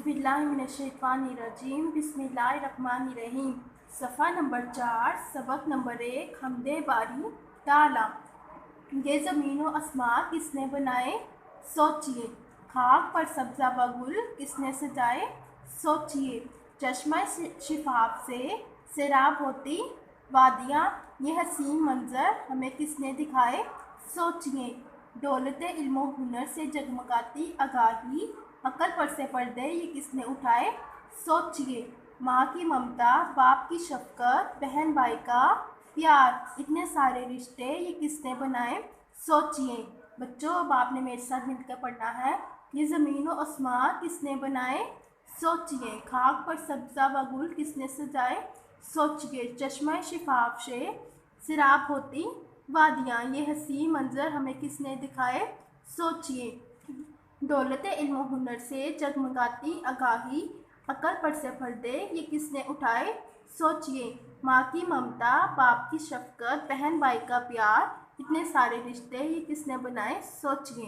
औज़ुबिल्लाहिमिनश्शैतानिर्रजीम बिस्मिल्लाहिर्रहमानिर्रहीम। सफ़ा नंबर 4 सबक नंबर 1 हमदे बारी ताला। ये ज़मीन व आसमां किसने बनाए सोचिए। खाक पर सब्ज़ा व गुल किसने सजाए सोचिए। चश्मा शिफाफ से सैराब होती वादियाँ, ये हसीन मंज़र हमें किसने दिखाए सोचिए। दौलते इल्म व हुनर से जगमगाती आगाही, अकल पर से पर्दे ये किसने उठाए सोचिए। माँ की ममता, बाप की शफ़क़त, बहन भाई का प्यार, इतने सारे रिश्ते ये किसने बनाए सोचिए। बच्चों, अब आपने मेरे साथ मिलकर पढ़ना है। ये ज़मीन व आसमां किसने बनाए सोचिए। खाक पर सब्ज़ा व गुल किसने सजाए सोचिए। चश्मा शिफाफ से सैराब होती वादियाँ, ये हसीन मंज़र हमें किसने दिखाए सोचिए। दौलते इल्म हुनर से जगमगाती आगाही, अकल पर से पर्दे ये किसने उठाए सोचिए। माँ की ममता, बाप की शफ़क़त, बहन भाई का प्यार, इतने सारे रिश्ते ये किसने बनाए सोचिए।